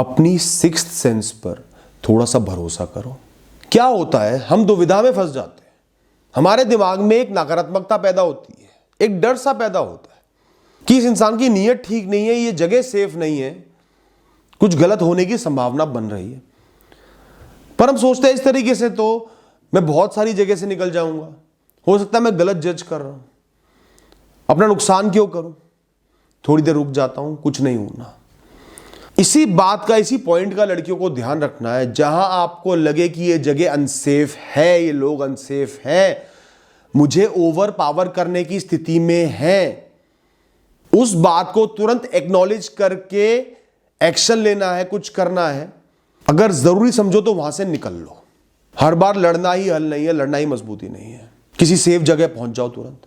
अपनी sixth sense पर थोड़ा सा भरोसा करो। क्या होता है, हम दुविधा में फंस जाते हैं। हमारे दिमाग में एक नकारात्मकता पैदा होती है, एक डर सा पैदा होता है कि इस इंसान की नीयत ठीक नहीं है, ये जगह सेफ नहीं है, कुछ गलत होने की संभावना बन रही है। पर हम सोचते हैं इस तरीके से तो मैं बहुत सारी जगह से निकल जाऊंगा, हो सकता है मैं गलत जज कर रहा हूं, अपना नुकसान क्यों करूं, थोड़ी देर रुक जाता हूं, कुछ नहीं होना। इसी बात का, इसी पॉइंट का लड़कियों को ध्यान रखना है। जहां आपको लगे कि ये जगह अनसेफ है, ये लोग अनसेफ हैं, मुझे ओवर पावर करने की स्थिति में है, उस बात को तुरंत एक्नॉलेज करके एक्शन लेना है, कुछ करना है। अगर जरूरी समझो तो वहां से निकल लो। हर बार लड़ना ही हल नहीं है, लड़ना ही मजबूती नहीं है। किसी सेफ जगह पहुंच जाओ तुरंत,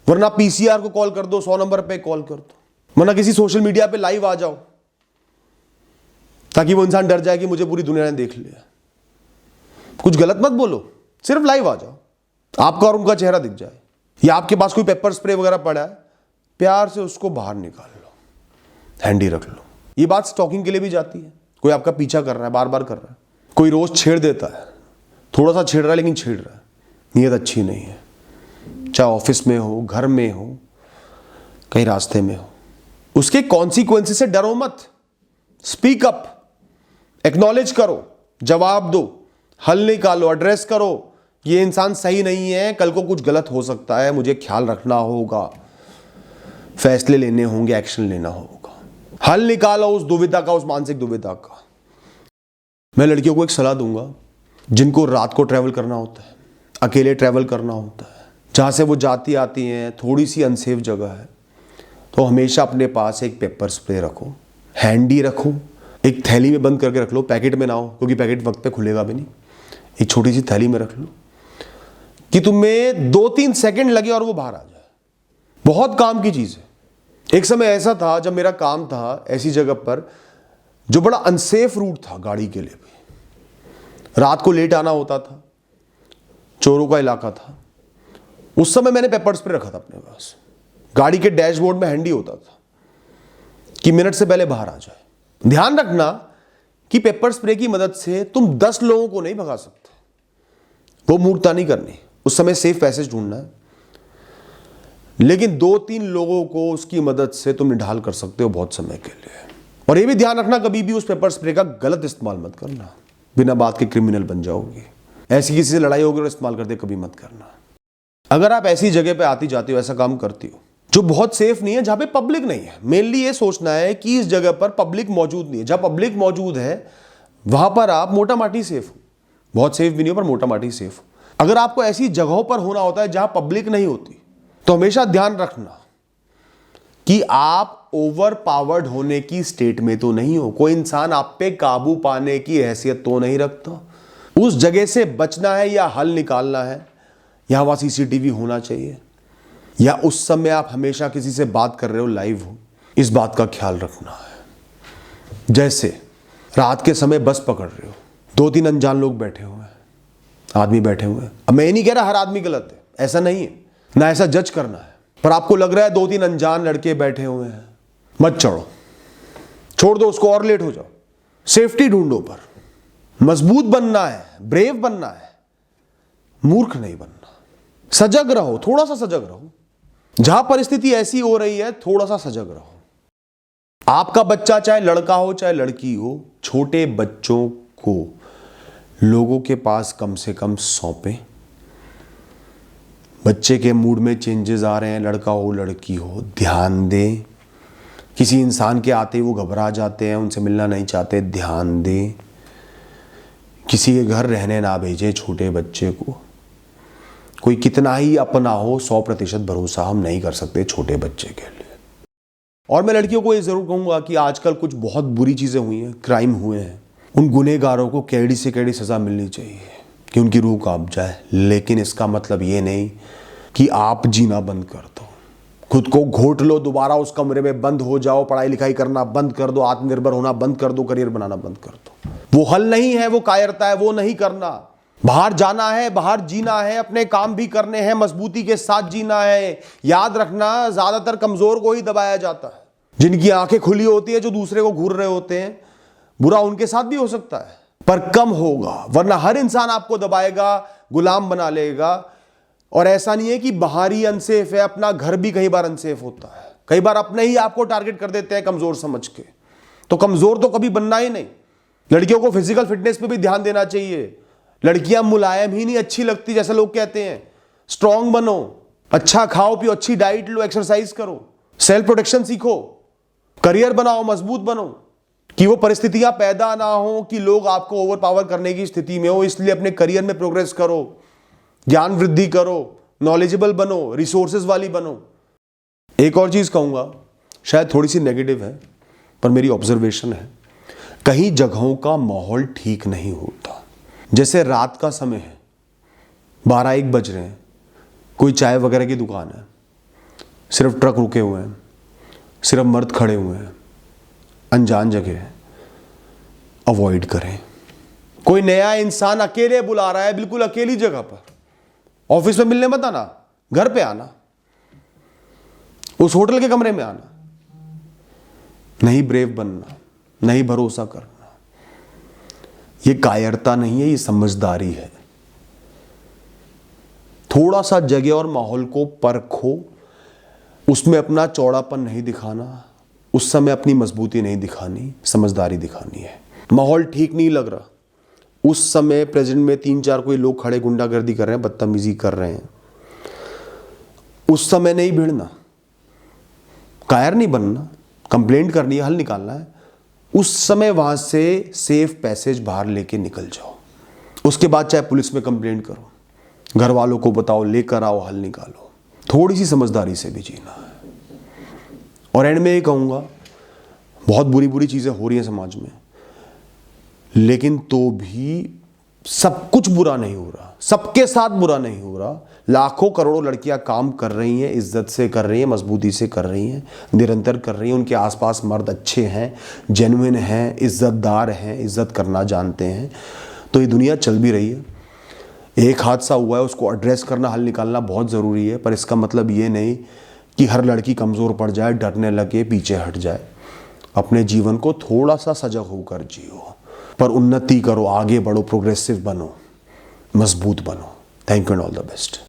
वरना पीसीआर को कॉल कर दो, 100 नंबर पे कॉल कर दो, वरना किसी सोशल मीडिया पे लाइव आ जाओ, ताकि वो इंसान डर जाए कि मुझे पूरी दुनिया ने देख लिया। कुछ गलत मत बोलो, सिर्फ लाइव आ जाओ, आपका और उनका चेहरा दिख जाए। या आपके पास कोई पेपर स्प्रे वगैरह पड़ा है, प्यार से उसको बाहर निकाल लो, हैंडी रख लो। ये बात स्टॉकिंग के लिए भी जाती है। कोई आपका पीछा कर रहा है, बार बार कर रहा है, कोई रोज छेड़ देता है, थोड़ा सा छेड़ रहा है लेकिन छेड़ रहा है, नीयत अच्छी नहीं है। चाहे ऑफिस में हो, घर में हो, कहीं रास्ते में हो, उसके कॉन्सिक्वेंसेस से डरो मत। स्पीक अप, एक्नॉलेज करो, जवाब दो, हल निकालो, एड्रेस करो। ये इंसान सही नहीं है, कल को कुछ गलत हो सकता है, मुझे ख्याल रखना होगा, फैसले लेने होंगे, एक्शन लेना होगा। हल निकालो उस दुविधा का, उस मानसिक दुविधा का। मैं लड़कियों को एक सलाह दूंगा, जिनको रात को ट्रैवल करना होता है, अकेले ट्रैवल करना होता है, जहाँ से वो जाती आती हैं, थोड़ी सी अनसेफ जगह है, तो हमेशा अपने पास एक पेपर स्प्रे रखो, हैंडी रखो, एक थैली में बंद करके रख लो, पैकेट में ना हो, क्योंकि पैकेट वक्त पे खुलेगा भी नहीं। एक छोटी सी थैली में रख लो कि तुम्हें 2-3 सेकंड लगे और वो बाहर आ जाए। बहुत काम की चीज़ है। एक समय ऐसा था जब मेरा काम था ऐसी जगह पर जो बड़ा अनसेफ रूट था गाड़ी के लिए भी, रात को लेट आना होता था, चोरों का इलाका था। उस समय मैंने पेपर स्प्रे रखा था अपने पास, गाड़ी के डैशबोर्ड में हैंडी होता था कि मिनट से पहले बाहर आ जाए। ध्यान रखना कि पेपर स्प्रे की मदद से तुम 10 लोगों को नहीं भगा सकते, वो मूर्खता नहीं करनी, उस समय सेफ पैसेज ढूंढना है, लेकिन 2-3 लोगों को उसकी मदद से तुम निढाल कर सकते हो बहुत समय के लिए। और ये भी ध्यान रखना, कभी भी उस पेपर स्प्रे का गलत इस्तेमाल मत करना, बिना बात के क्रिमिनल बन जाओगे। ऐसी किसी से लड़ाई होगी और इस्तेमाल करते कभी मत करना। अगर आप ऐसी जगह पे आती जाती हो, ऐसा काम करती हो जो बहुत सेफ नहीं है, जहां पे पब्लिक नहीं है, मेनली ये सोचना है कि इस जगह पर पब्लिक मौजूद नहीं है। जहां पब्लिक मौजूद है वहां पर आप मोटा माटी सेफ हो, बहुत सेफ भी नहीं हो पर मोटा माटी सेफ हो। अगर आपको ऐसी जगहों पर होना होता है जहां पब्लिक नहीं होती, तो हमेशा ध्यान रखना कि आप ओवर पावर्ड होने की स्टेट में तो नहीं हो, कोई इंसान आप पे काबू पाने की हैसियत तो नहीं रखता। उस जगह से बचना है या हल निकालना है, यहां वहां सीसीटीवी होना चाहिए, या उस समय आप हमेशा किसी से बात कर रहे हो, लाइव हो, इस बात का ख्याल रखना है। जैसे रात के समय बस पकड़ रहे हो, 2-3 अनजान लोग बैठे हुए हैं, आदमी बैठे हुए हैं। अब मैं ये नहीं कह रहा हर आदमी गलत है, ऐसा नहीं है, ना ऐसा जज करना है, पर आपको लग रहा है 2-3 अनजान लड़के बैठे हुए हैं, मत चढ़ो, छोड़ दो उसको और लेट हो जाओ, सेफ्टी ढूंढो। पर मजबूत बनना है, ब्रेव बनना है, मूर्ख नहीं बनना। सजग रहो, थोड़ा सा सजग रहो। जहां परिस्थिति ऐसी हो रही है, थोड़ा सा सजग रहो। आपका बच्चा चाहे लड़का हो चाहे लड़की हो, छोटे बच्चों को लोगों के पास कम से कम सौंपें। बच्चे के मूड में चेंजेस आ रहे हैं, लड़का हो लड़की हो, ध्यान दें। किसी इंसान के आते ही वो घबरा जाते हैं, उनसे मिलना नहीं चाहते, ध्यान दें। किसी के घर रहने ना भेजें छोटे बच्चे को। कोई कितना ही अपना हो, 100% भरोसा हम नहीं कर सकते छोटे बच्चे के लिए। और मैं लड़कियों को ये जरूर कहूंगा कि आजकल कुछ बहुत बुरी चीजें हुई हैं, क्राइम हुए हैं, उन गुनहगारों को कैडी से कैडी सजा मिलनी चाहिए कि उनकी रूह कांप जाए। लेकिन इसका मतलब ये नहीं कि आप जीना बंद कर दो, खुद को घोट लो, दोबारा उस कमरे में बंद हो जाओ, पढ़ाई लिखाई करना बंद कर दो, आत्मनिर्भर होना बंद कर दो, करियर बनाना बंद कर दो। वो हल नहीं है, वो कायरता है, वो नहीं करना। बाहर जाना है, बाहर जीना है, अपने काम भी करने हैं, मजबूती के साथ जीना है। याद रखना, ज्यादातर कमजोर को ही दबाया जाता है। जिनकी आंखें खुली होती है, जो दूसरे को घूर रहे होते हैं, बुरा उनके साथ भी हो सकता है पर कम होगा, वरना हर इंसान आपको दबाएगा, गुलाम बना लेगा। और ऐसा नहीं है कि बाहर ही अनसेफ है, अपना घर भी कई बार अनसेफ होता है। कई बार अपने ही आपको टारगेट कर देते हैं कमजोर समझ के। तो कमजोर तो कभी बनना ही नहीं। लड़कियों को फिजिकल फिटनेस पे भी ध्यान देना चाहिए। लड़कियां मुलायम ही नहीं अच्छी लगती जैसे लोग कहते हैं। स्ट्रांग बनो, अच्छा खाओ पियो, अच्छी डाइट लो, एक्सरसाइज करो, सेल्फ प्रोटेक्शन सीखो, करियर बनाओ, मजबूत बनो, कि वो परिस्थितियां पैदा ना हो कि लोग आपको ओवर पावर करने की स्थिति में हो। इसलिए अपने करियर में प्रोग्रेस करो, ज्ञान वृद्धि करो, नॉलेजेबल बनो, रिसोर्सेज वाली बनो। एक और चीज कहूंगा, शायद थोड़ी सी नेगेटिव है पर मेरी ऑब्जर्वेशन है, कई जगहों का माहौल ठीक नहीं होता। जैसे रात का समय है, 12-1 बज रहे हैं, कोई चाय वगैरह की दुकान है, सिर्फ ट्रक रुके हुए हैं, सिर्फ मर्द खड़े हुए हैं, अनजान जगह है, अवॉइड करें। कोई नया इंसान अकेले बुला रहा है, बिल्कुल अकेली जगह पर, ऑफिस में मिलने मत आना, घर पे आना, उस होटल के कमरे में आना। नहीं ब्रेव बनना, नहीं भरोसा करना। ये कायरता नहीं है, ये समझदारी है। थोड़ा सा जगह और माहौल को परखो, उसमें अपना चौड़ापन नहीं दिखाना, उस समय अपनी मजबूती नहीं दिखानी, समझदारी दिखानी है। माहौल ठीक नहीं लग रहा, उस समय प्रेजेंट में 3-4 कोई लोग खड़े गुंडागर्दी कर रहे हैं, बदतमीजी कर रहे हैं, उस समय नहीं भिड़ना, कायर नहीं बनना, कंप्लेंट करनी है, हल निकालना है। उस समय वहां से सेफ पैसेज बाहर लेके निकल जाओ। उसके बाद चाहे पुलिस में कंप्लेंट करो, घर वालों को बताओ, लेकर आओ, हल निकालो। थोड़ी सी समझदारी से भी जीना है। और एंड में ये कहूंगा, बहुत बुरी बुरी चीजें हो रही हैं समाज में, लेकिन तो भी सब कुछ बुरा नहीं हो रहा, सबके साथ बुरा नहीं हो रहा। लाखों करोड़ों लड़कियां काम कर रही हैं, इज्जत से कर रही हैं, मजबूती से कर रही हैं, निरंतर कर रही हैं। उनके आसपास मर्द अच्छे हैं, जेन्युइन हैं, इज्जतदार हैं, इज्जत करना जानते हैं। तो ये दुनिया चल भी रही है। एक हादसा हुआ है, उसको एड्रेस करना, हल निकालना बहुत ज़रूरी है। पर इसका मतलब ये नहीं कि हर लड़की कमज़ोर पड़ जाए, डरने लगे, पीछे हट जाए। अपने जीवन को थोड़ा सा सजग होकर जियो, पर उन्नति करो, आगे बढ़ो, प्रोग्रेसिव बनो, मजबूत बनो। Thank you and all the best.